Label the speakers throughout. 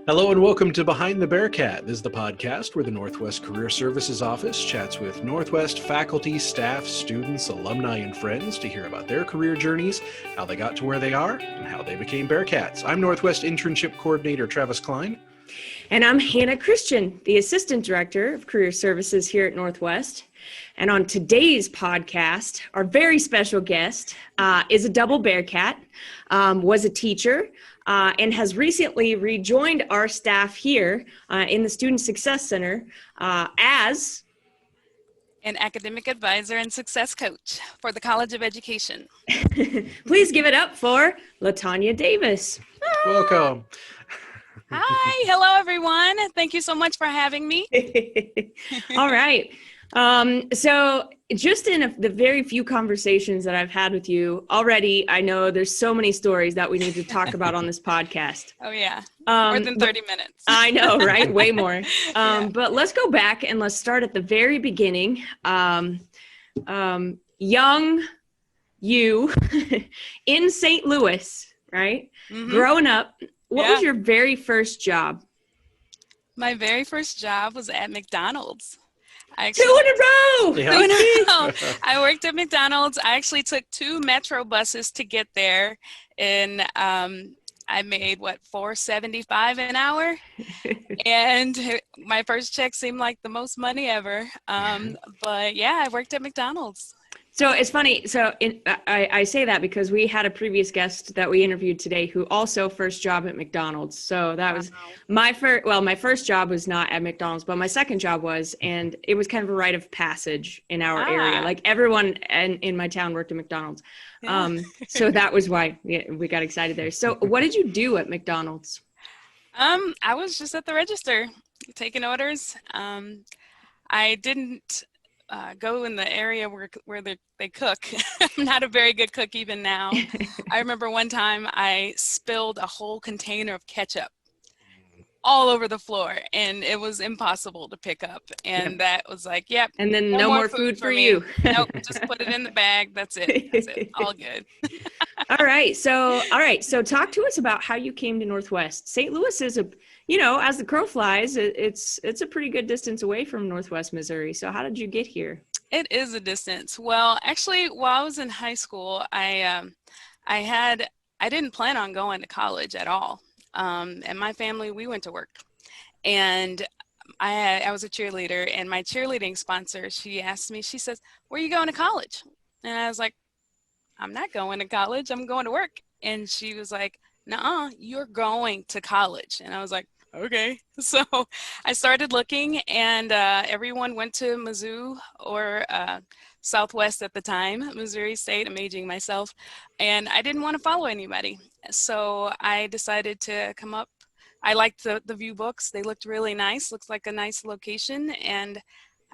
Speaker 1: Hello and welcome to Behind the Bearcat. This is the podcast where the Northwest Career Services Office chats with Northwest faculty, staff, students, alumni, and friends to hear about their career journeys, how they got to where they are, and how they became Bearcats. I'm Northwest Internship Coordinator Travis Klein.
Speaker 2: And I'm Hannah Christian, the Assistant Director of Career Services here at Northwest. And on today's podcast, our very special guest is a double Bearcat, was a teacher, and has recently rejoined our staff here in the Student Success Center as
Speaker 3: an academic advisor and success coach for the College of Education.
Speaker 2: Please give it up for Latonya Davis.
Speaker 1: Welcome.
Speaker 3: Hi, hello everyone. Thank you so much for having me.
Speaker 2: All right. So just in the very few conversations that I've had with you already, I know there's so many stories that we need to talk about on this podcast.
Speaker 3: Oh yeah, more than 30 minutes.
Speaker 2: I know, right? Way more. But let's go back and let's start at the very beginning. Young you in St. Louis, right? Mm-hmm. Growing up, what was your very first job?
Speaker 3: My very first job was at McDonald's.
Speaker 2: Two in a row!
Speaker 1: Yeah.
Speaker 3: 2 in a row. I worked at McDonald's. I actually took 2 Metro buses to get there, and I made, $4.75 an hour? And my first check seemed like the most money ever. But yeah, I worked at McDonald's.
Speaker 2: So it's funny. So I say that because we had a previous guest that we interviewed today who also first job at McDonald's. So that was my first. Well, my first job was not at McDonald's, but my second job was, and it was kind of a rite of passage in our area. Like everyone in my town worked at McDonald's. Yeah. So that was why we got excited there. So what did you do at McDonald's?
Speaker 3: I was just at the register taking orders. I didn't go in the area where they cook. I'm not a very good cook even now. I remember one time I spilled a whole container of ketchup all over the floor, and it was impossible to pick up. And that was like, yep.
Speaker 2: And then no more food for you.
Speaker 3: Nope, just put it in the bag. That's it. That's it. All good.
Speaker 2: All right. So talk to us about how you came to Northwest. St. Louis is as the crow flies, it's a pretty good distance away from Northwest Missouri. So how did you get here?
Speaker 3: It is a distance. Well, actually, while I was in high school, I didn't plan on going to college at all. And my family, we went to work, and I was a cheerleader, and my cheerleading sponsor, she asked me, she says, "Where are you going to college?" And I was like, "I'm not going to college. I'm going to work." And she was like, "Nuh-uh, you're going to college." And I was like, okay. So I started looking, and everyone went to Mizzou or Southwest at the time, Missouri State. I'm aging myself, and I didn't want to follow anybody. So I decided to come up. I liked the view books. They looked really nice, looked like a nice location, and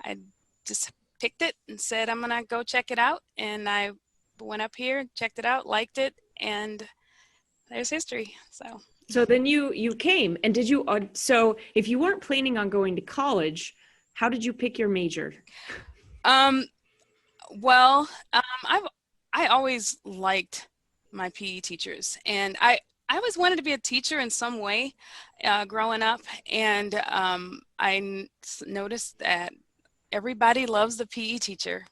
Speaker 3: I just picked it and said, I'm going to go check it out. And I went up here, checked it out, liked it, and there's history. So
Speaker 2: then you came, and did you, so if you weren't planning on going to college, how did you pick your major?
Speaker 3: Well, I always liked my PE teachers, and I always wanted to be a teacher in some way growing up, and I noticed that everybody loves the PE teacher.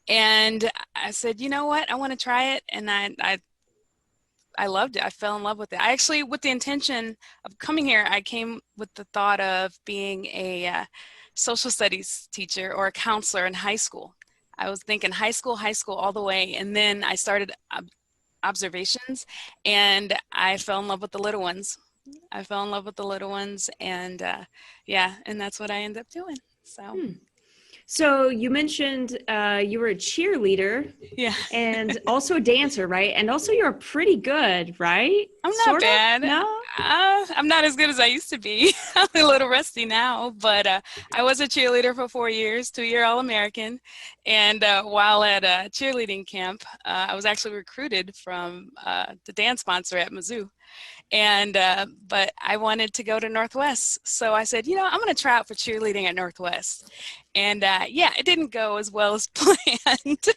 Speaker 3: And I said, you know what, I want to try it, and I loved it. I fell in love with it. I actually, with the intention of coming here, I came with the thought of being a social studies teacher or a counselor in high school. I was thinking high school all the way. And then I started observations, and I fell in love with the little ones. And and that's what I ended up doing.
Speaker 2: So you mentioned you were a cheerleader, and also a dancer, right? And also you're pretty good, right?
Speaker 3: I'm not bad.
Speaker 2: No,
Speaker 3: I'm not as good as I used to be. I'm a little rusty now, but I was a cheerleader for 4 years, 2-year All-American. And while at a cheerleading camp, I was actually recruited from the dance sponsor at Mizzou. And, but I wanted to go to Northwest. So I said, I'm going to try out for cheerleading at Northwest. And yeah, it didn't go as well as planned.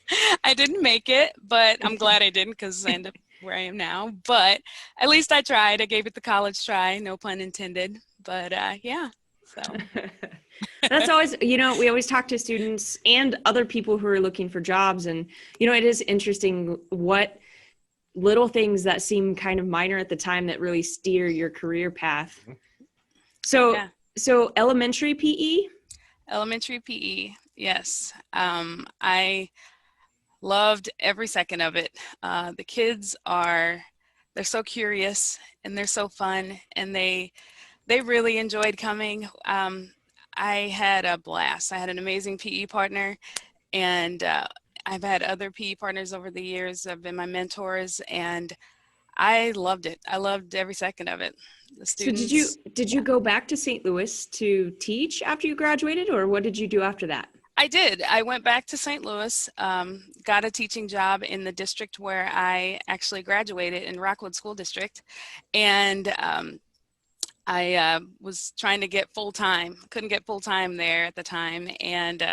Speaker 3: I didn't make it, but I'm glad I didn't because I ended up where I am now. But at least I tried. I gave it the college try, no pun intended. But yeah, so.
Speaker 2: That's always, we always talk to students and other people who are looking for jobs. And, it is interesting what little things that seem kind of minor at the time that really steer your career path. So,
Speaker 3: Yeah.
Speaker 2: So elementary PE?
Speaker 3: Elementary PE, yes. I loved every second of it. The kids they're so curious and they're so fun, and they really enjoyed coming. I had a blast. I had an amazing PE partner, and I've had other PE partners over the years that have been my mentors, and I loved it. I loved every second of it. The students.
Speaker 2: So did you go back to St. Louis to teach after you graduated, or what did you do after that?
Speaker 3: I did. I went back to St. Louis, got a teaching job in the district where I actually graduated, in Rockwood School District, and I was trying to get full-time. Couldn't get full-time there at the time, and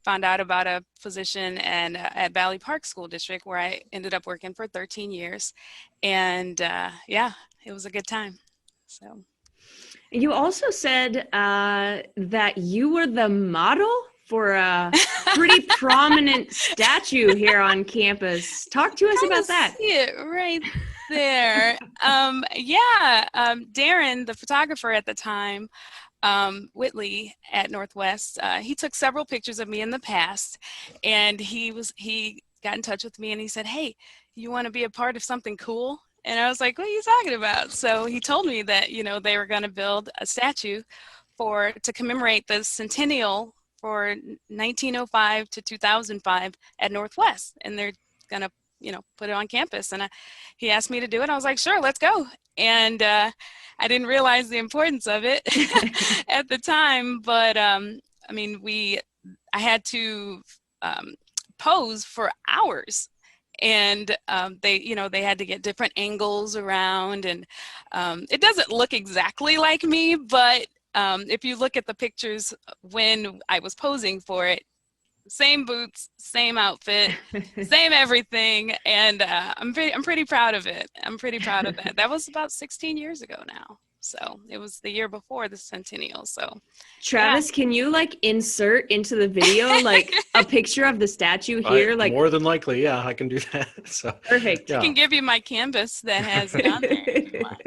Speaker 3: found out about a position at Valley Park School District, where I ended up working for 13 years. And yeah, it was a good time. So.
Speaker 2: You also said that you were the model for a pretty prominent statue here on campus. Talk to us about that.
Speaker 3: See it right there. Yeah, Darren, the photographer at the time, Whitley at Northwest, he took several pictures of me in the past, and he got in touch with me and he said, "Hey, you want to be a part of something cool?" And I was like, "What are you talking about?" So he told me that, they were going to build a statue to commemorate the centennial for 1905 to 2005 at Northwest, and they're going to, put it on campus. And he asked me to do it. I was like, "Sure, let's go." And I didn't realize the importance of it at the time, but I had to pose for hours, and they had to get different angles around, and it doesn't look exactly like me, but if you look at the pictures when I was posing for it, same boots, same outfit, same everything, and I'm pretty proud of it. I'm pretty proud of that. That was about 16 years ago now, so it was the year before the centennial. So,
Speaker 2: Travis,
Speaker 3: yeah.
Speaker 2: can you insert into the video a picture of the statue here?
Speaker 1: More than likely, yeah, I can do that. So
Speaker 2: perfect.
Speaker 1: yeah.
Speaker 3: I can give you my canvas that has it on there if you want.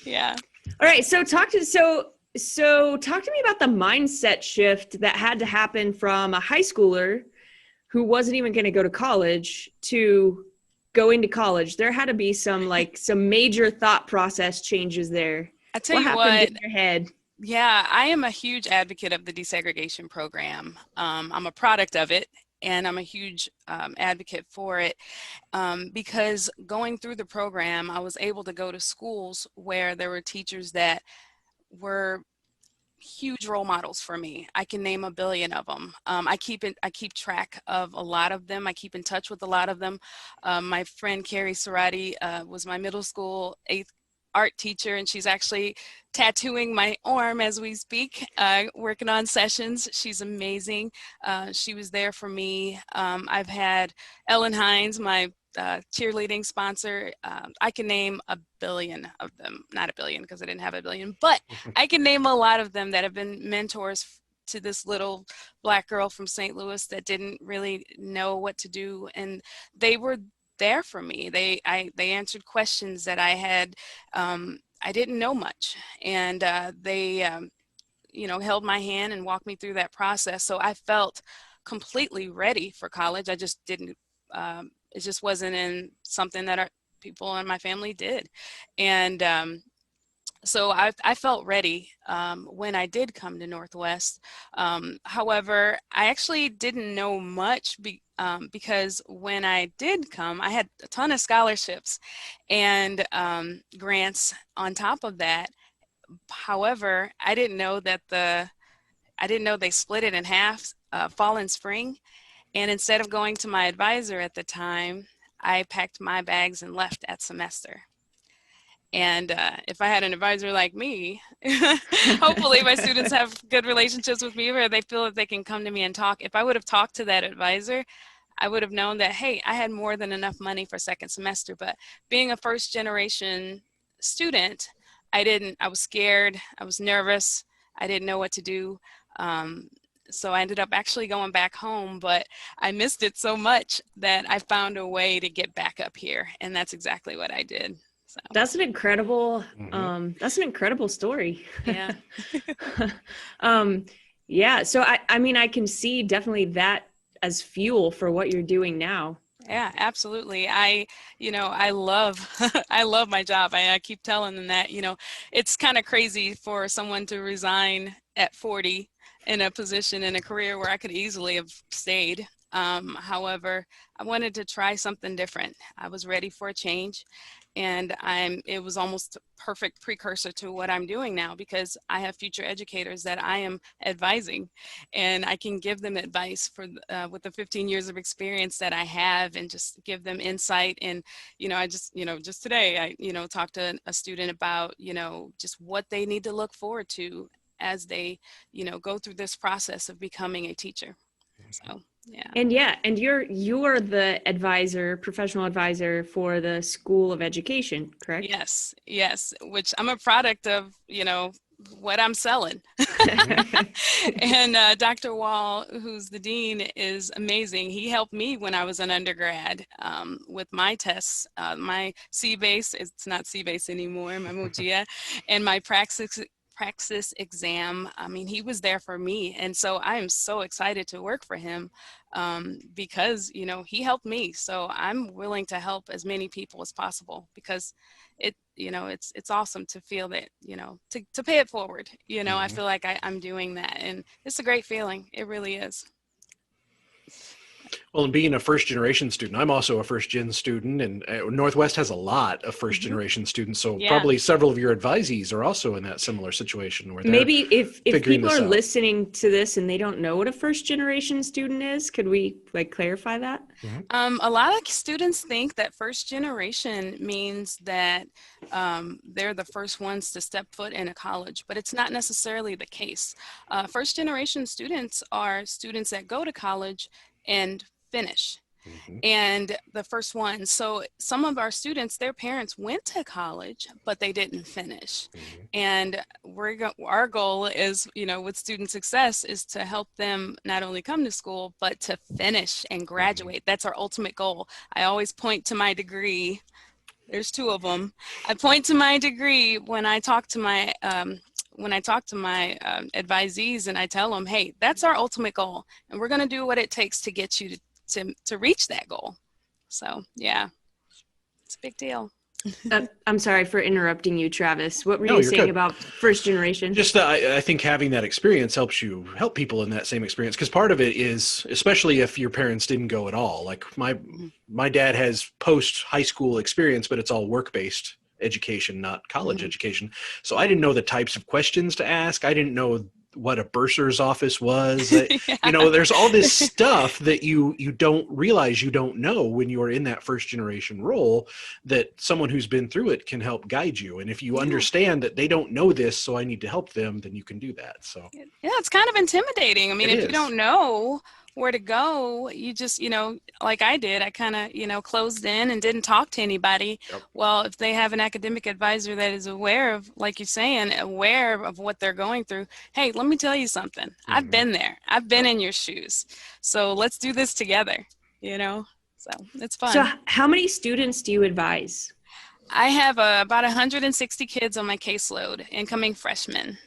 Speaker 3: Yeah.
Speaker 2: All right. So talk to me about the mindset shift that had to happen from a high schooler who wasn't even going to go to college to going to college. There had to be some major thought process changes there.
Speaker 3: I tell you
Speaker 2: happened
Speaker 3: what,
Speaker 2: in your head?
Speaker 3: Yeah, I am a huge advocate of the desegregation program. I'm a product of it, and I'm a huge advocate for it because going through the program, I was able to go to schools where there were teachers that were huge role models for me. I can name a billion of them. I keep track of a lot of them. I keep in touch with a lot of them. My friend Carrie Cerati was my middle school 8th art teacher, and she's actually tattooing my arm as we speak, working on sessions. She's amazing. She was there for me. I've had Ellen Hines, my cheerleading sponsor. I can name a billion of them, not a billion because I didn't have a billion, but I can name a lot of them that have been mentors to this little Black girl from St. Louis that didn't really know what to do, and they were there for me. They answered questions that I had. I didn't know much, and they held my hand and walked me through that process. So I felt completely ready for college. I just didn't. It just wasn't in something that our people in my family did, and so I felt ready when I did come to Northwest. However, I actually didn't know much because when I did come, I had a ton of scholarships and grants on top of that. However, I didn't know they split it in half, fall and spring. And instead of going to my advisor at the time, I packed my bags and left that semester. And if I had an advisor like me, hopefully my students have good relationships with me where they feel that they can come to me and talk. If I would have talked to that advisor, I would have known that, hey, I had more than enough money for second semester. But being a first generation student, I was scared. I was nervous. I didn't know what to do. So I ended up actually going back home, but I missed it so much that I found a way to get back up here. And that's exactly what I did. So.
Speaker 2: That's an incredible, story.
Speaker 3: Yeah.
Speaker 2: Yeah. So I mean, I can see definitely that as fuel for what you're doing now.
Speaker 3: Yeah, absolutely. I love, I love my job. I keep telling them that, it's kind of crazy for someone to resign at 40 in a position in a career where I could easily have stayed. However, I wanted to try something different. I was ready for a change. And it was almost a perfect precursor to what I'm doing now, because I have future educators that I am advising, and I can give them advice with the 15 years of experience that I have, and just give them insight. And, just today, I, talked to a student about, just what they need to look forward to as they, go through this process of becoming a teacher. So. Yeah.
Speaker 2: And you're the professional advisor for the School of Education, correct?
Speaker 3: Yes, which I'm a product of, what I'm selling. And Dr. Wall, who's the dean, is amazing. He helped me when I was an undergrad with my tests, my C-base, it's not C-base anymore, my MOGIA, and my praxis exam. I mean, he was there for me. And so I am so excited to work for him because, he helped me. So I'm willing to help as many people as possible, because it's awesome to feel that, to pay it forward. I feel like I'm doing that, and it's a great feeling. It really is.
Speaker 1: Well, and being a first-generation student, I'm also a first-gen student, and Northwest has a lot of first-generation students, so probably several of your advisees are also in that similar situation where they're
Speaker 2: maybe if people are
Speaker 1: out.
Speaker 2: Listening to this and they don't know what a first-generation student is, could we clarify that?
Speaker 3: A lot of students think that first generation means that they're the first ones to step foot in a college, but it's not necessarily the case. First-generation students are students that go to college and finish. And the first one. So some of our students, their parents went to college, but they didn't finish. And our goal is, with student success, is to help them not only come to school, but to finish and graduate. That's our ultimate goal. I always point to my degree. There's two of them. I point to my degree when I talk to my advisees, and I tell them, hey, that's our ultimate goal, and we're going to do what it takes to get you to reach that goal. So yeah, it's a big deal.
Speaker 2: I'm sorry for interrupting you, Travis. What were you saying about first generation?
Speaker 1: Just I think having that experience helps you help people in that same experience, because part of it is, especially if your parents didn't go at all. Like my dad has post high school experience, but it's all work-based education, not college education. So I didn't know the types of questions to ask. I didn't know what a bursar's office was. There's all this stuff that you don't realize you don't know when you're in that first generation role, that someone who's been through it can help guide you. And if you understand that they don't know this, so I need to help them, then you can do that. So
Speaker 3: yeah, it's kind of intimidating. I mean, if you don't know where to go, you just, like I did, I kind of, closed in and didn't talk to anybody. Well, if they have an academic advisor that is aware of, like you're saying, aware of what they're going through, hey, let me tell you something. I've been there. I've been in your shoes. So let's do this together, so it's fun.
Speaker 2: So how many students do you advise?
Speaker 3: I have about 160 kids on my caseload, incoming freshmen.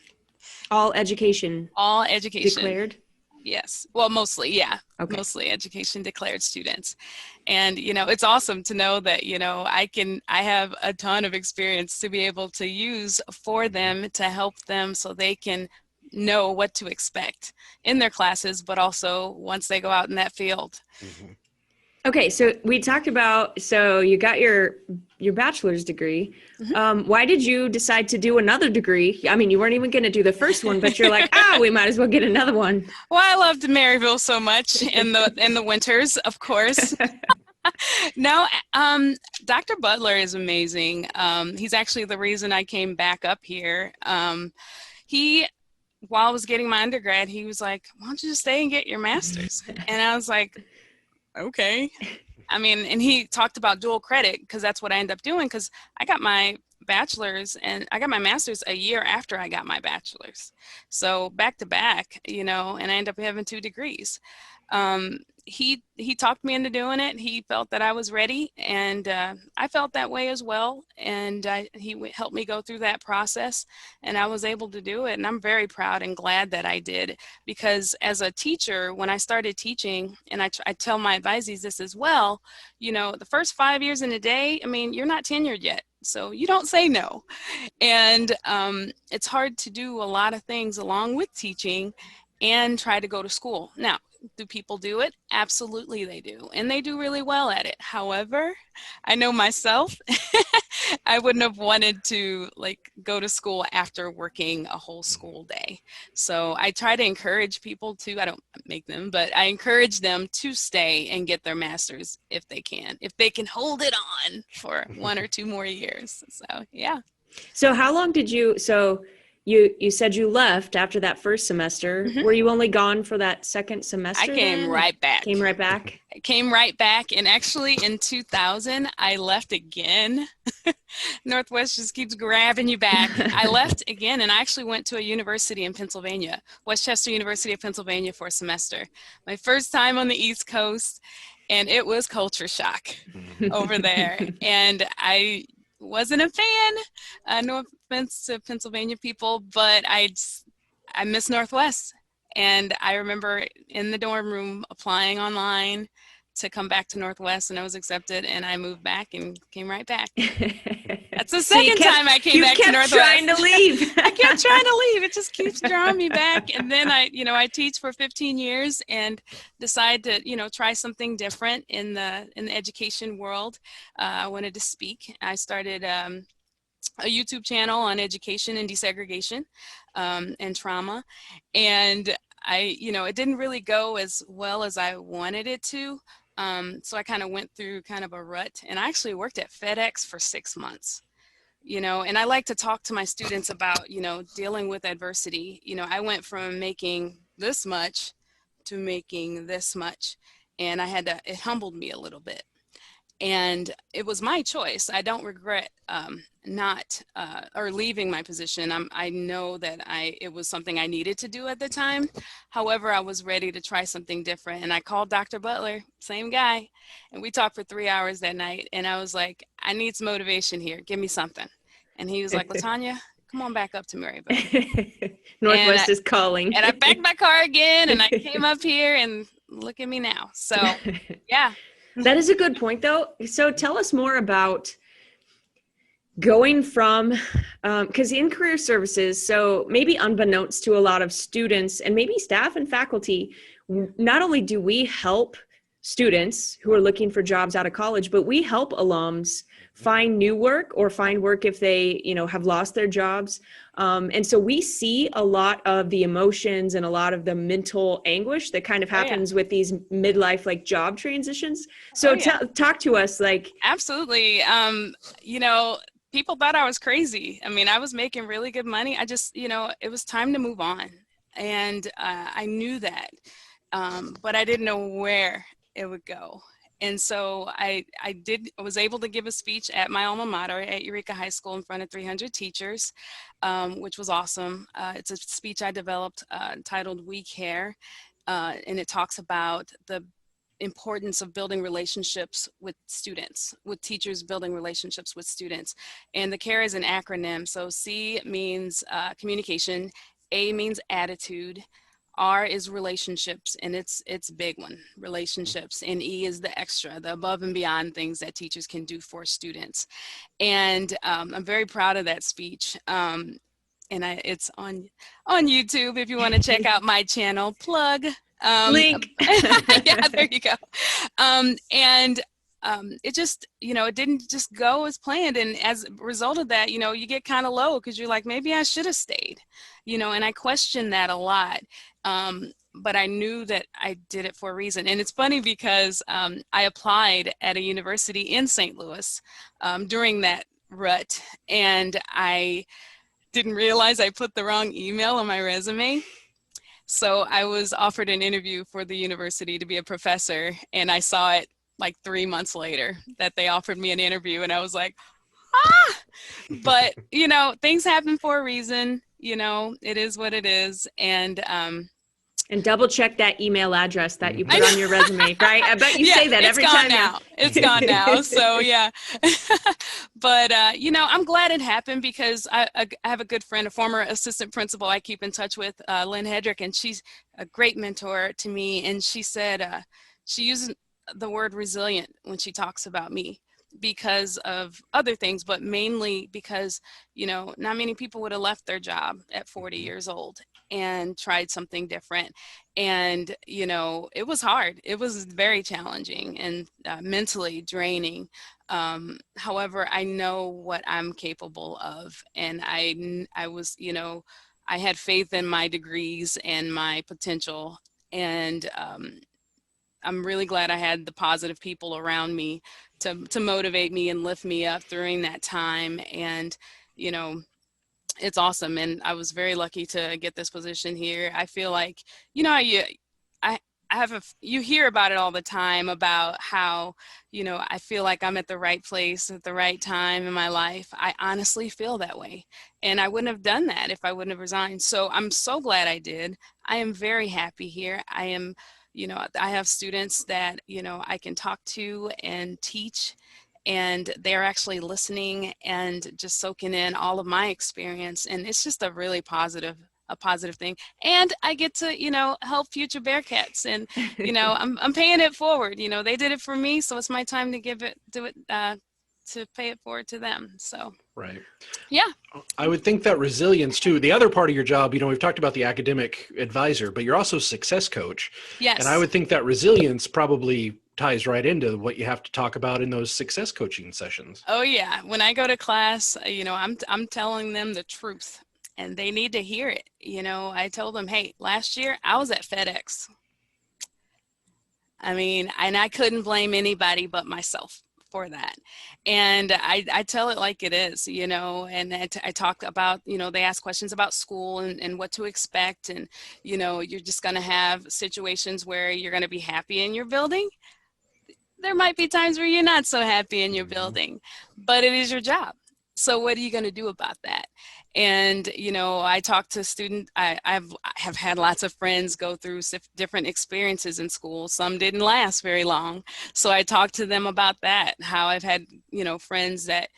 Speaker 2: All education?
Speaker 3: All education.
Speaker 2: Declared?
Speaker 3: Yes. Well, mostly, yeah. Okay. Mostly education declared students. And, it's awesome to know that, I have a ton of experience to be able to use for them to help them so they can know what to expect in their classes, but also once they go out in that field.
Speaker 2: Okay, so we talked about, so you got your bachelor's degree. Why did you decide to do another degree? I mean, you weren't even going to do the first one, but you're like, we might as well get another one.
Speaker 3: Well, I loved Maryville so much in the winters, of course. No, Dr. Butler is amazing. He's actually the reason I came back up here. He, while I was getting my undergrad, he was like, why don't you just stay and get your master's? And I was like, okay. I mean, and he talked about dual credit because that's what I ended up doing, because I got my bachelor's and I got my master's a year after I got my bachelor's. So back to back, you know, and I ended up having 2 degrees. He talked me into doing it. He felt that I was ready, and I felt that way as well. And helped me go through that process, and I was able to do it. And I'm very proud and glad that I did, because as a teacher, when I started teaching, and I tell my advisees this as well, you know, the first 5 years in a day, I mean, you're not tenured yet. So you don't say no. And it's hard to do a lot of things along with teaching and try to go to school. Now, do people do it? Absolutely they do. And they do really well at it. However, I know myself, I wouldn't have wanted to like go to school after working a whole school day. So I try to encourage people to, I don't make them, but I encourage them to stay and get their master's if they can hold it on for 1 or 2 more years. So, yeah.
Speaker 2: So how long did you said you left after that first semester. Mm-hmm. Were you only gone for that second semester?
Speaker 3: I came right back.
Speaker 2: Came right back?
Speaker 3: I came right back. And actually in 2000, I left again. Northwest just keeps grabbing you back. I left again, and I actually went to a university in Pennsylvania, Westchester University of Pennsylvania, for a semester. My first time on the East Coast, and it was culture shock over there. And I wasn't a fan. No offense to Pennsylvania people, but I miss Northwest. And I remember in the dorm room applying online to come back to Northwest, and I was accepted, and I moved back and came right back. That's the second time I came back to Northwest.
Speaker 2: You kept trying to leave.
Speaker 3: I kept trying to leave. It just keeps drawing me back. And then I teach for 15 years and decide to, try something different in the education world. I wanted to speak. I started a YouTube channel on education and desegregation and trauma. And it didn't really go as well as I wanted it to. So I kind of went through kind of a rut, and I actually worked at FedEx for 6 months, and I like to talk to my students about, dealing with adversity. I went from making this much to making this much, and it humbled me a little bit. And it was my choice. I don't regret leaving my position. I know that it was something I needed to do at the time. However, I was ready to try something different. And I called Dr. Butler, same guy, and we talked for 3 hours that night. And I was like, I need some motivation here. Give me something. And he was like, Latonya, come on back up to Maryville.
Speaker 2: Northwest is calling.
Speaker 3: And I backed my car again, and I came up here, and look at me now. So, yeah.
Speaker 2: That is a good point, though. So tell us more about going from, because in career services, so maybe unbeknownst to a lot of students and maybe staff and faculty, not only do we help students who are looking for jobs out of college, but we help alums find new work or find work if they, have lost their jobs. And so we see a lot of the emotions and a lot of the mental anguish that kind of happens with these midlife, like job transitions. So talk to us, like.
Speaker 3: Absolutely. People thought I was crazy. I mean, I was making really good money. I just, it was time to move on. And I knew that, but I didn't know where it would go. And so I was able to give a speech at my alma mater at Eureka High School in front of 300 teachers, which was awesome. It's a speech I developed titled We Care, and it talks about the importance of building relationships with students, with teachers building relationships with students. And the CARE is an acronym. So C means communication, A means attitude, R is relationships, and it's a big one, relationships, and E is the extra, the above and beyond things that teachers can do for students. And I'm very proud of that speech. And it's on YouTube if you want to check out my channel. Plug.
Speaker 2: Link.
Speaker 3: Yeah, there you go. It just, it didn't just go as planned. And as a result of that, you get kind of low because you're like, maybe I should have stayed, and I question that a lot. but I knew that I did it for a reason. And it's funny because I applied at a university in St. Louis during that rut, and I didn't realize I put the wrong email on my resume. So I was offered an interview for the university to be a professor, and I saw it like 3 months later that they offered me an interview, and I was like, ah! But, you know, things happen for a reason. You know, it is what it is.
Speaker 2: And double check that email address that you put on your resume, right? I bet you
Speaker 3: yeah,
Speaker 2: say that every time now.
Speaker 3: It's gone now. So yeah. But, you know, I'm glad it happened because I have a good friend, a former assistant principal I keep in touch with, Lynn Hedrick, and she's a great mentor to me. And she said, she uses the word resilient when she talks about me because of other things, but mainly because, you know, not many people would have left their job at 40 years old and tried something different. And, you know, it was hard. It was very challenging and mentally draining. However, I know what I'm capable of. And I was, you know, I had faith in my degrees and my potential. And I'm really glad I had the positive people around me to motivate me and lift me up during that time. And, you know, it's awesome. And I was very lucky to get this position here. I feel like, you know, I you hear about it all the time about how, you know, I feel like I'm at the right place at the right time in my life. I honestly feel that way. And I wouldn't have done that if I wouldn't have resigned. So I'm so glad I did. I am very happy here. I am, you know, I have students that, you know, I can talk to and teach, and they're actually listening and just soaking in all of my experience. And it's just a really positive thing. And I get to, you know, help future Bearcats, and, you know, I'm paying it forward. You know, they did it for me, so it's my time to to pay it forward to them. So.
Speaker 1: Right.
Speaker 3: Yeah.
Speaker 1: I would think that resilience too, the other part of your job, you know, we've talked about the academic advisor, but you're also success coach.
Speaker 3: Yes.
Speaker 1: And I would think that resilience probably ties right into what you have to talk about in those success coaching sessions.
Speaker 3: Oh yeah. When I go to class, you know, I'm telling them the truth, and they need to hear it. You know, I told them, hey, last year I was at FedEx. I mean, and I couldn't blame anybody but myself for that. And I tell it like it is, you know, and I talk about, you know, they ask questions about school and what to expect. And, you know, you're just going to have situations where you're going to be happy in your building. There might be times where you're not so happy in your building, but it is your job. So what are you going to do about that? And, you know, I talk to students, I have had lots of friends go through different experiences in school. Some didn't last very long. So I talk to them about that, how I've had, you know, friends that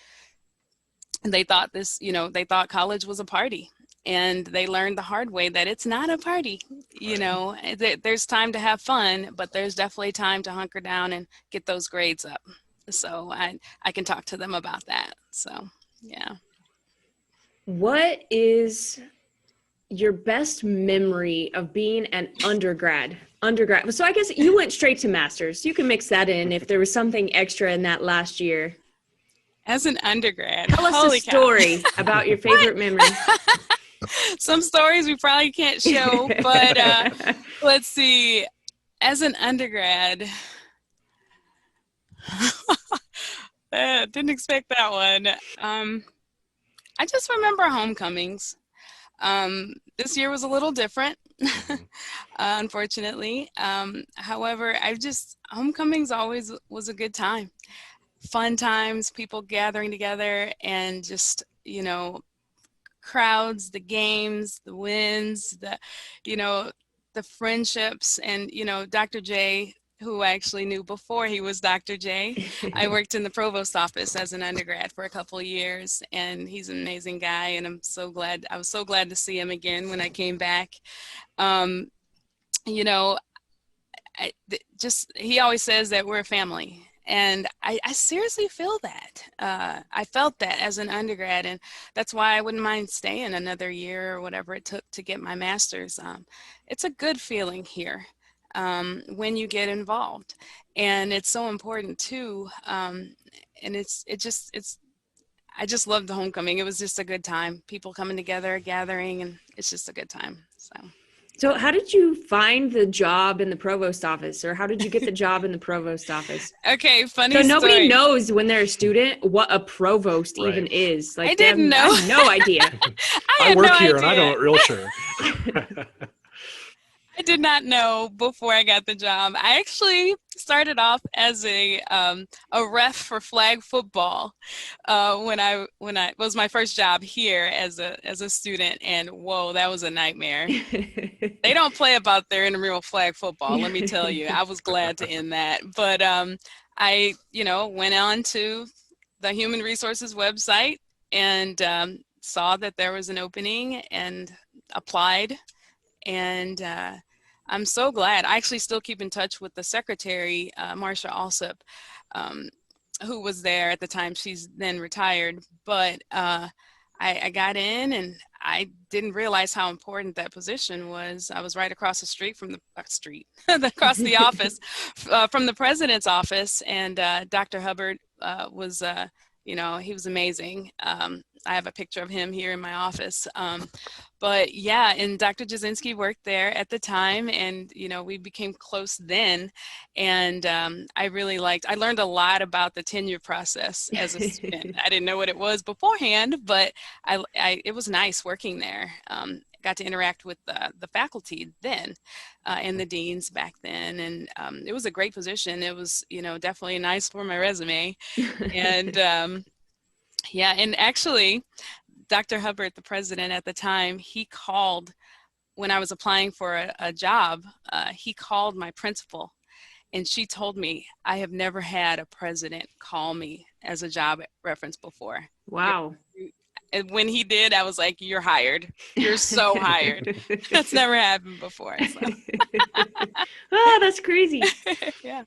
Speaker 3: they thought they thought college was a party. And they learned the hard way that it's not a party. You know, there's time to have fun, but there's definitely time to hunker down and get those grades up. So I can talk to them about that. So, yeah.
Speaker 2: What is your best memory of being an undergrad? So I guess you went straight to master's. You can mix that in if there was something extra in that last year.
Speaker 3: As an undergrad.
Speaker 2: Tell us a story about your favorite memory.
Speaker 3: Some stories we probably can't show, but let's see. As an undergrad, didn't expect that one. I just remember homecomings. This year was a little different, unfortunately. However, homecomings always was a good time. Fun times, people gathering together, and just, you know, crowds, the games, the wins, the friendships. And, you know, Dr. J, who I actually knew before he was Dr. J. I worked in the Provost Office as an undergrad for a couple of years, and he's an amazing guy, and I was so glad to see him again when I came back. You know, he always says that we're a family. And I seriously feel that. I felt that as an undergrad, and that's why I wouldn't mind staying another year or whatever it took to get my master's. It's a good feeling here when you get involved, and it's so important too. And I just loved the homecoming. It was just a good time. People coming together, gathering, and it's just a good time. So.
Speaker 2: So how did you find the job in the provost office, or how did you get the job in the provost office?
Speaker 3: Okay, funny
Speaker 2: So
Speaker 3: story.
Speaker 2: nobody knows when they're a student what a provost
Speaker 1: Right.
Speaker 2: even is. Like
Speaker 3: I didn't know.
Speaker 2: I have no idea.
Speaker 3: I
Speaker 1: I
Speaker 3: had
Speaker 1: work
Speaker 3: no
Speaker 1: here
Speaker 3: idea.
Speaker 1: and I don't real sure.
Speaker 3: I did not know before I got the job. I actually started off as a ref for flag football when I was my first job here as a student, and whoa, that was a nightmare. They don't play about their intramural flag football, let me tell you. I was glad to end that, but I went on to the Human Resources website and saw that there was an opening and applied. And I'm so glad. I actually still keep in touch with the secretary, Marcia Alsop, who was there at the time. She's then retired. But I got in, and I didn't realize how important that position was. I was right across the street from the across the office from the president's office. And Dr. Hubbard was, he was amazing. I have a picture of him here in my office. But yeah, and Dr. Jasinski worked there at the time, and we became close then. And I learned a lot about the tenure process as a student. I didn't know what it was beforehand, but it was nice working there. Got to interact with the faculty then and the deans back then, and it was a great position. It was definitely nice for my resume. And yeah, and actually Dr. Hubbard, the president at the time, he called when I was applying for a job. He called my principal, and she told me, I have never had a president call me as a job reference before.
Speaker 2: Wow.
Speaker 3: And when he did, I was like, you're hired. You're so hired. That's never happened before. So.
Speaker 2: Oh, that's crazy.
Speaker 3: Yeah.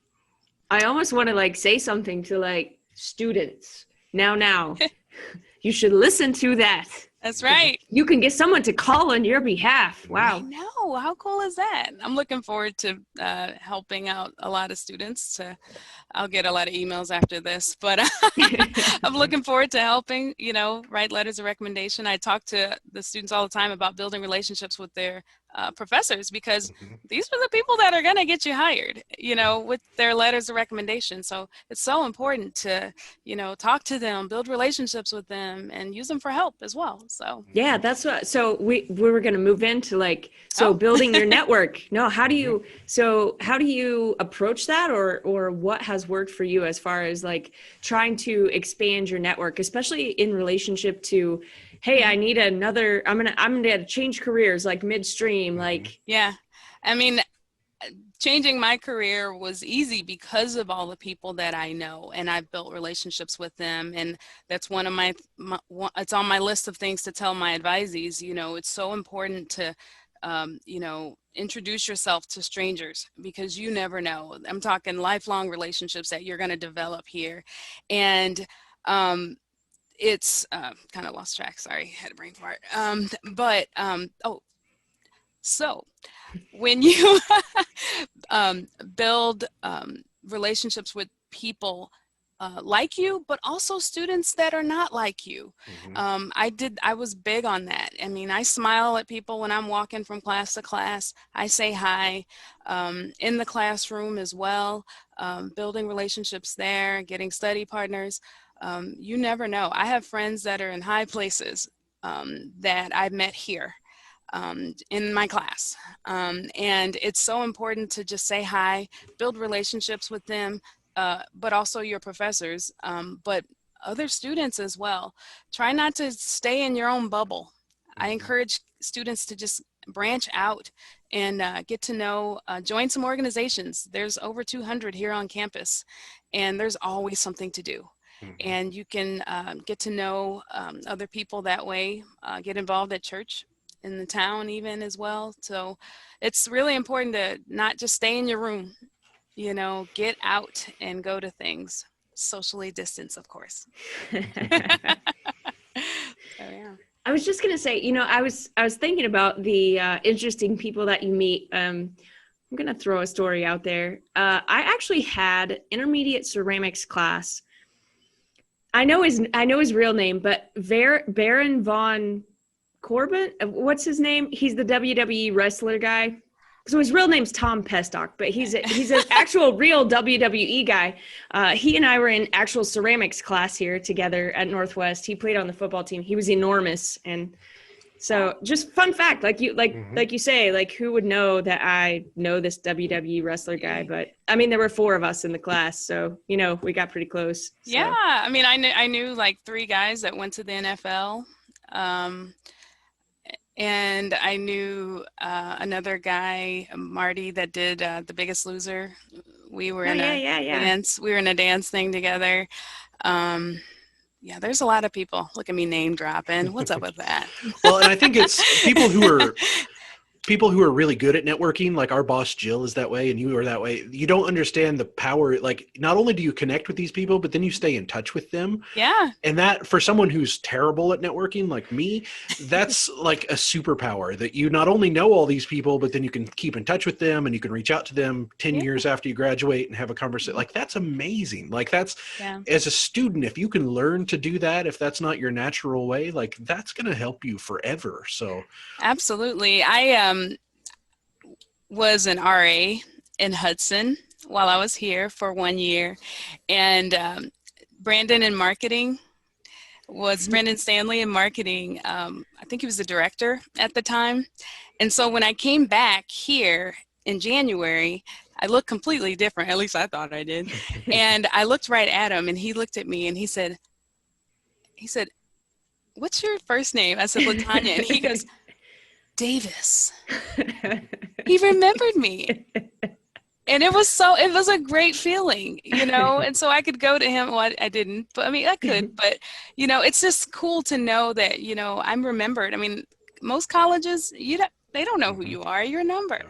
Speaker 2: I almost want to say something to students. Now. You should listen to that.
Speaker 3: That's right.
Speaker 2: You can get someone to call on your behalf. Wow.
Speaker 3: I know. How cool is that? I'm looking forward to helping out a lot of students. I'll get a lot of emails after this, but I'm looking forward to helping, write letters of recommendation. I talk to the students all the time about building relationships with their professors, because these are the people that are going to get you hired, with their letters of recommendation. So it's so important to, talk to them, build relationships with them, and use them for help as well. So
Speaker 2: yeah, that's what. So we were going to move into building your network. No, how do you approach that, or what has worked for you as far as trying to expand your network, especially in relationship to, hey, I need I'm gonna change careers midstream,
Speaker 3: Yeah, I mean, changing my career was easy because of all the people that I know, and I've built relationships with them. And that's one of my it's on my list of things to tell my advisees. It's so important to, introduce yourself to strangers, because you never know. I'm talking lifelong relationships that you're going to develop here. And, it's kind of lost track. Sorry, had a brain fart. So when you build relationships with people like you, but also students that are not like you. I was big on that. I mean, I smile at people when I'm walking from class to class. I say hi in the classroom as well, building relationships there, getting study partners. You never know. I have friends that are in high places that I've met here in my class. And it's so important to just say hi, build relationships with them, but also your professors, but other students as well. Try not to stay in your own bubble. I encourage students to just branch out and get to know, join some organizations. There's over 200 here on campus, and there's always something to do. And you can get to know other people that way, get involved at church in the town even as well. So it's really important to not just stay in your room, get out and go to things. Socially distance, of course. So, yeah.
Speaker 2: I was just going to say, I was thinking about the interesting people that you meet. I'm going to throw a story out there. I actually had intermediate ceramics class. I know his real name, but Baron von Corbin. What's his name? He's the WWE wrestler guy. So his real name's Tom Pestock, but he's an actual real WWE guy. He and I were in actual ceramics class here together at Northwest. He played on the football team. He was enormous. And so just fun fact, like you say, like who would know that I know this WWE wrestler guy? But I mean, there were 4 of us in the class. So, we got pretty close. So.
Speaker 3: Yeah. I mean, I knew like 3 guys that went to the NFL. And I knew another guy, Marty, that did The Biggest Loser. We were in a dance. We were in a dance thing together. Yeah, there's a lot of people. Look at me name dropping. What's up with that?
Speaker 1: Well, and I think it's people who are really good at networking, like our boss Jill is that way and you are that way. You don't understand the power. Like not only do you connect with these people, but then you stay in touch with them.
Speaker 3: Yeah.
Speaker 1: And that for someone who's terrible at networking like me, that's like a superpower that you not only know all these people, but then you can keep in touch with them and you can reach out to them 10 years after you graduate and have a conversation. Like that's amazing. Like that's as a student, if you can learn to do that, if that's not your natural way, like that's going to help you forever. So
Speaker 3: absolutely. I was an RA in Hudson while I was here for 1 year, and Brandon Stanley in marketing. I think he was the director at the time. And so when I came back here in January, I looked completely different. At least I thought I did. And I looked right at him and he looked at me and he said, "What's your first name?" I said, "Latonya." And he goes, "Davis." He remembered me. And it was a great feeling, and so I could go to him. Well, I didn't, but I mean, I could, but it's just cool to know that, I'm remembered. I mean, most colleges, they don't know who you are. You're a number.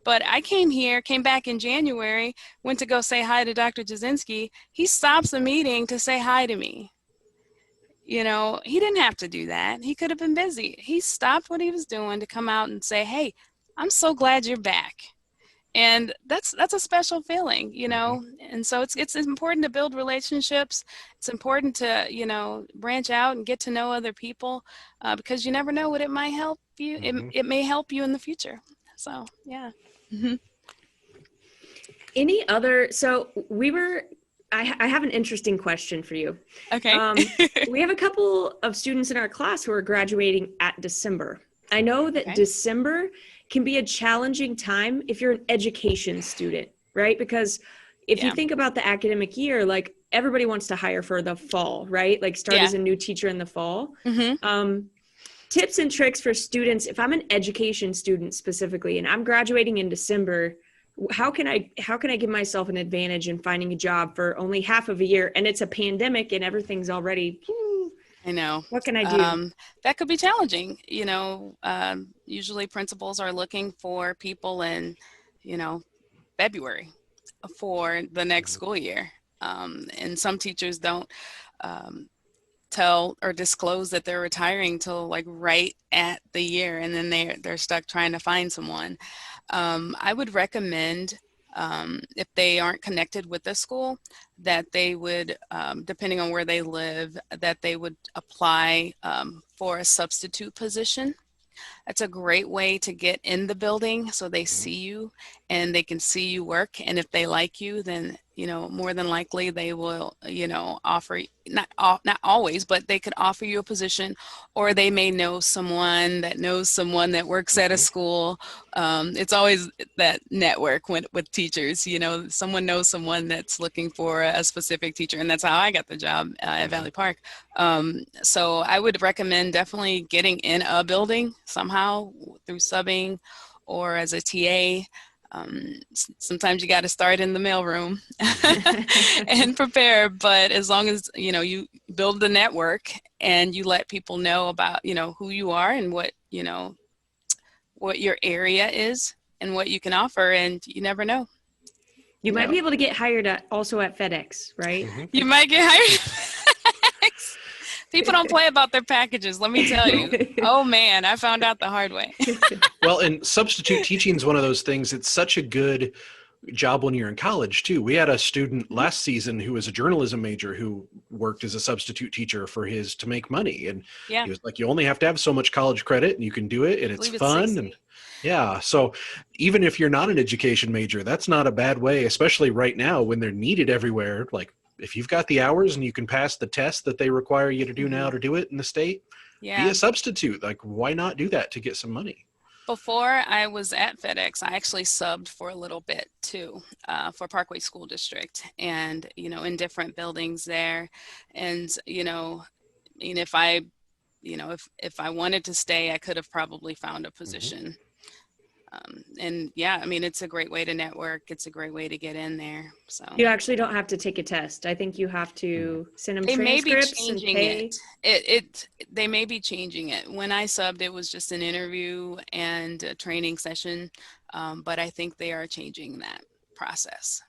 Speaker 3: But I came back in January, went to go say hi to Dr. Jasinski. He stops the meeting to say hi to me. He didn't have to do that. He could have been busy. He stopped what he was doing to come out and say, "Hey, I'm so glad you're back." And that's a special feeling, And so it's important to build relationships. It's important to, branch out and get to know other people because you never know what it might help you. It may help you in the future. So, yeah. Mm-hmm.
Speaker 2: I have an interesting question for you.
Speaker 3: Okay.
Speaker 2: We have a couple of students in our class who are graduating at December. I know that December can be a challenging time if you're an education student, right? Because if you think about the academic year, like everybody wants to hire for the fall, right? Like start as a new teacher in the fall. Mm-hmm. Tips and tricks for students. If I'm an education student specifically, and I'm graduating in December, how can I give myself an advantage in finding a job for only half of a year and it's a pandemic and everything's already
Speaker 3: I know.
Speaker 2: What can I do?
Speaker 3: That could be challenging. Usually principals are looking for people in, February for the next school year. And some teachers don't tell or disclose that they're retiring till like right at the year, and then they're stuck trying to find someone. I would recommend if they aren't connected with the school, that they would, depending on where they live, that they would apply for a substitute position. That's a great way to get in the building so they see you and they can see you work. And if they like you, then, more than likely they will, offer, not always, but they could offer you a position, or they may know someone that works at a school. It's always that network with teachers, someone knows someone that's looking for a specific teacher. And that's how I got the job at Valley Park. So I would recommend definitely getting in a building somehow through subbing or as a TA. Sometimes you got to start in the mailroom and prepare, but as long as, you build the network and you let people know about, who you are and what your area is and what you can offer, and you never know.
Speaker 2: You might be able to get hired also at FedEx, right?
Speaker 3: Mm-hmm. You might get hired at FedEx. People don't play about their packages, let me tell you. Oh man, I found out the hard way.
Speaker 1: Well, and substitute teaching is one of those things. It's such a good job when you're in college too. We had a student last season who was a journalism major who worked as a substitute teacher to make money. And
Speaker 3: Yeah.
Speaker 1: he was like, you only have to have so much college credit and you can do it, and
Speaker 3: I
Speaker 1: it's
Speaker 3: believe
Speaker 1: fun.
Speaker 3: 60.
Speaker 1: And yeah. So even if you're not an education major, that's not a bad way, especially right now when they're needed everywhere. Like if you've got the hours and you can pass the test that they require you to do now to do it in the state, be
Speaker 3: Yeah.
Speaker 1: a substitute. Like, why not do that to get some money?
Speaker 3: Before I was at FedEx, I actually subbed for a little bit too, for Parkway School District, and, you know, in different buildings there. And, you know, I mean, if I wanted to stay, I could have probably found a position. And yeah, I mean, it's a great way to network. It's a great way to get in there. So
Speaker 2: You actually don't have to take a test. I think you have to send them
Speaker 3: they may be
Speaker 2: transcripts and
Speaker 3: changing
Speaker 2: pay.
Speaker 3: they may be changing it. When I subbed, it was just an interview and a training session, but I think they are changing that process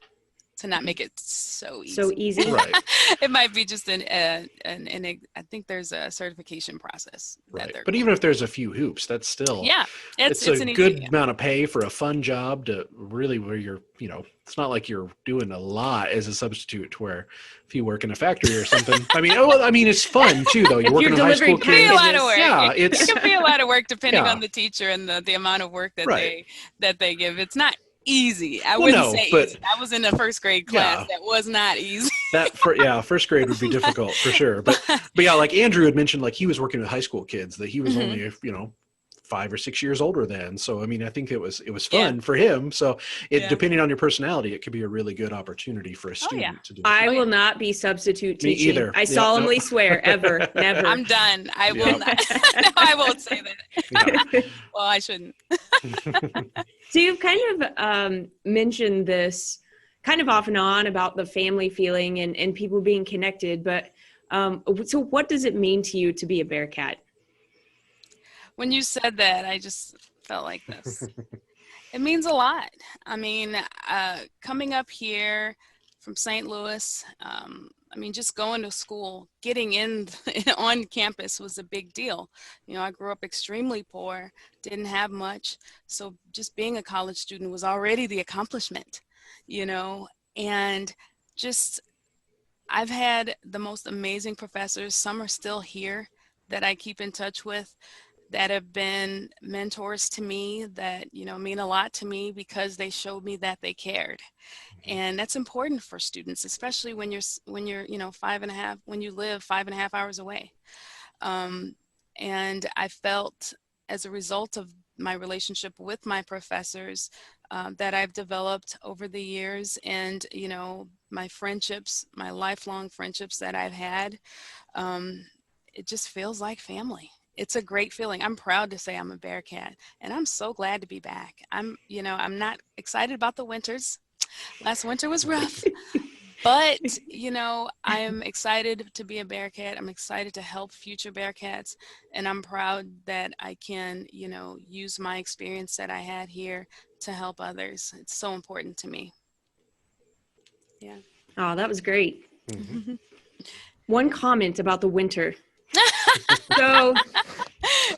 Speaker 3: to not make it so easy.
Speaker 2: So easy.
Speaker 1: Right.
Speaker 3: It might be just I think there's a certification process.
Speaker 1: Right. But even if there's a few hoops, that's still,
Speaker 3: yeah, it's
Speaker 1: a
Speaker 3: an
Speaker 1: good
Speaker 3: easy,
Speaker 1: amount of pay for a fun job to really where you're, you know, it's not like you're doing a lot as a substitute where if you work in a factory or something, I mean, it's fun too, though. You're working in high school
Speaker 3: It can be a
Speaker 1: kids.
Speaker 3: lot of work.
Speaker 1: Yeah,
Speaker 3: It can be a lot of work depending
Speaker 1: Yeah.
Speaker 3: on the teacher and the amount of work that
Speaker 1: Right.
Speaker 3: they give. It's not easy. I
Speaker 1: Well,
Speaker 3: wouldn't
Speaker 1: no,
Speaker 3: say
Speaker 1: but-
Speaker 3: easy. I was in a first grade class.
Speaker 1: Yeah.
Speaker 3: That was not easy.
Speaker 1: First grade would be difficult for sure. But yeah, like Andrew had mentioned, like he was working with high school kids that he was only, you know, 5 or 6 years older than. So, I mean, I think it was fun for him. So depending on your personality, it could be a really good opportunity for a student to do.
Speaker 2: I will not be substitute
Speaker 1: Me
Speaker 2: teaching.
Speaker 1: either.
Speaker 2: I
Speaker 1: Yep,
Speaker 2: solemnly
Speaker 1: nope.
Speaker 2: swear, ever, never.
Speaker 3: I'm done. I will
Speaker 1: Yep.
Speaker 3: not. No, I won't say that.
Speaker 1: Yeah.
Speaker 3: Well, I shouldn't.
Speaker 2: So you've kind of mentioned this kind of off and on about the family feeling and people being connected, but so what does it mean to you to be a Bearcat?
Speaker 3: When you said that, I just felt like this. It means a lot. I mean, coming up here from St. Louis, I mean, just going to school, getting in on campus was a big deal. You know, I grew up extremely poor, didn't have much. So just being a college student was already the accomplishment, you know, and just I've had the most amazing professors. Some are still here that I keep in touch with, that have been mentors to me, that, you know, mean a lot to me because they showed me that they cared. And that's important for students, especially when you're, you know, when you live 5.5 hours away. And I felt as a result of my relationship with my professors that I've developed over the years, and, you know, my friendships, my lifelong friendships that I've had, it just feels like family. It's a great feeling. I'm proud to say I'm a Bearcat, and I'm so glad to be back. I'm not excited about the winters. Last winter was rough, but, you know, I'm excited to be a Bearcat. I'm excited to help future Bearcats, and I'm proud that I can, you know, use my experience that I had here to help others. It's so important to me. Yeah.
Speaker 2: Oh, that was great.
Speaker 1: Mhm.
Speaker 2: One comment about the winter.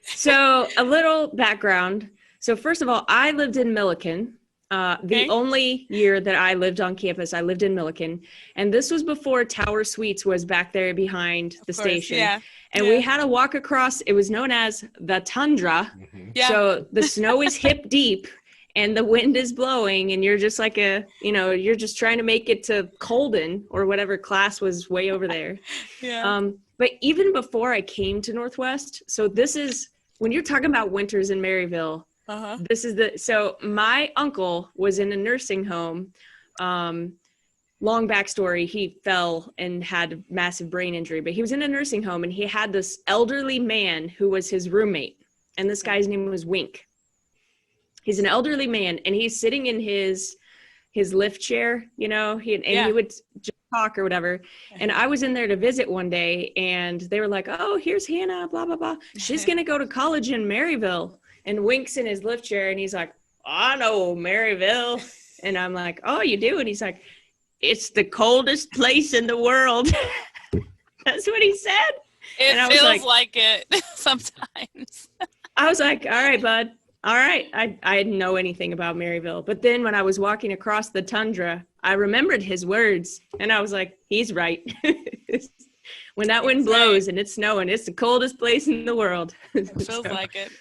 Speaker 2: So a little background. So first of all, I lived in Milliken. The only year that I lived on campus, I lived in Milliken. And this was before Tower Suites was back there behind the station.
Speaker 3: Yeah.
Speaker 2: And we had to walk across, it was known as the tundra.
Speaker 3: Yeah.
Speaker 2: So the snow is hip deep and the wind is blowing and you're just like you're just trying to make it to Colden or whatever class was way over there.
Speaker 3: Yeah.
Speaker 2: But even before I came to Northwest, so this is, when you're talking about winters in Maryville, so my uncle was in a nursing home. Long backstory, he fell and had a massive brain injury, but he was in a nursing home and he had this elderly man who was his roommate. And this guy's name was Wink. He's an elderly man and he's sitting in his lift chair, you know, he would just talk or whatever. And I was in there to visit one day and they were like, oh, here's Hannah, blah, blah, blah. She's going to go to college in Maryville. And Wink's in his lift chair and he's like, I know Maryville. And I'm like, oh, you do? And he's like, it's the coldest place in the world. That's what he said.
Speaker 3: It feels like it sometimes.
Speaker 2: I was like, all right, bud, All right. I didn't know anything about Maryville. But then when I was walking across the tundra, I remembered his words. And I was like, he's right. When that wind blows and it's snowing, it's the coldest place in the world.
Speaker 3: It feels like it.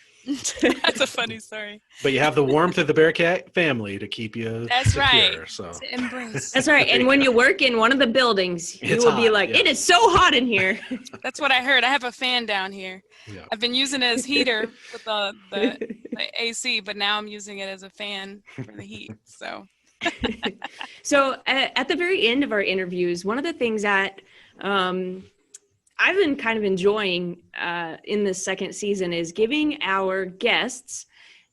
Speaker 3: That's a funny story.
Speaker 1: But you have the warmth of the Bearcat family to keep you
Speaker 3: That's
Speaker 1: secure,
Speaker 3: right.
Speaker 1: so.
Speaker 3: To embrace.
Speaker 2: That's right. And when you work in one of the buildings, you
Speaker 1: It's
Speaker 2: will be
Speaker 1: hot,
Speaker 2: like,
Speaker 1: yeah.
Speaker 2: it is so hot in here.
Speaker 3: That's what I heard. I have a fan down here.
Speaker 1: Yeah.
Speaker 3: I've been using it as heater with the AC, but now I'm using it as a fan for the heat. So
Speaker 2: So at the very end of our interviews, one of the things that I've been kind of enjoying in this second season is giving our guests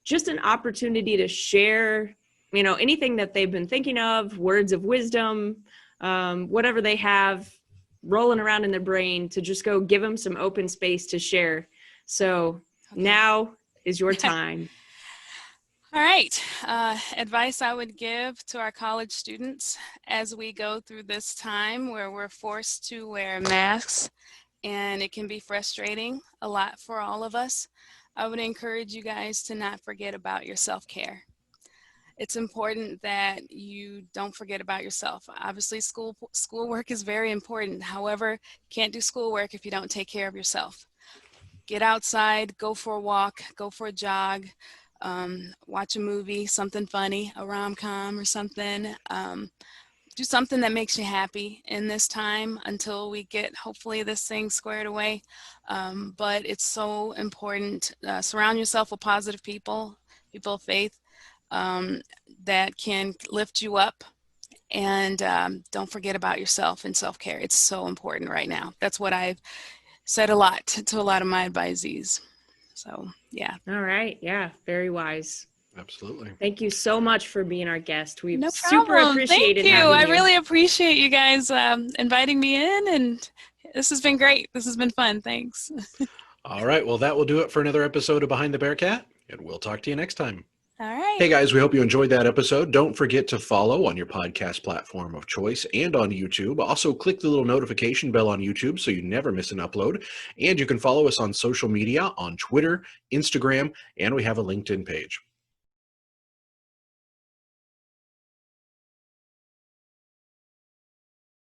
Speaker 2: just an opportunity to share, anything that they've been thinking of, words of wisdom, whatever they have rolling around in their brain, to just go give them some open space to share. So now is your time.
Speaker 3: all right. Advice I would give to our college students as we go through this time where we're forced to wear masks and it can be frustrating a lot for all of us. I would encourage you guys to not forget about your self-care. It's important that you don't forget about yourself. Obviously, schoolwork is very important. However, you can't do schoolwork if you don't take care of yourself. Get outside, go for a walk, go for a jog, watch a movie, something funny, a rom-com or something. Do something that makes you happy in this time until we get, hopefully, this thing squared away. But it's so important. Surround yourself with positive people of faith that can lift you up. And don't forget about yourself and self-care. It's so important right now. That's what I've said a lot to a lot of my advisees. So, yeah.
Speaker 2: All right. Yeah. Very wise.
Speaker 1: Absolutely.
Speaker 2: Thank you so much for being our guest. We've
Speaker 3: No
Speaker 2: super
Speaker 3: problem.
Speaker 2: appreciated
Speaker 3: Thank you.
Speaker 2: having
Speaker 3: I
Speaker 2: you.
Speaker 3: really appreciate you guys inviting me in, and this has been great. This has been fun. Thanks.
Speaker 1: All right. Well, that will do it for another episode of Behind the Bearcat, and we'll talk to you next time.
Speaker 3: All right.
Speaker 1: Hey guys, we hope you enjoyed that episode. Don't forget to follow on your podcast platform of choice and on YouTube. Also, click the little notification bell on YouTube so you never miss an upload. And you can follow us on social media on Twitter, Instagram, and we have a LinkedIn page.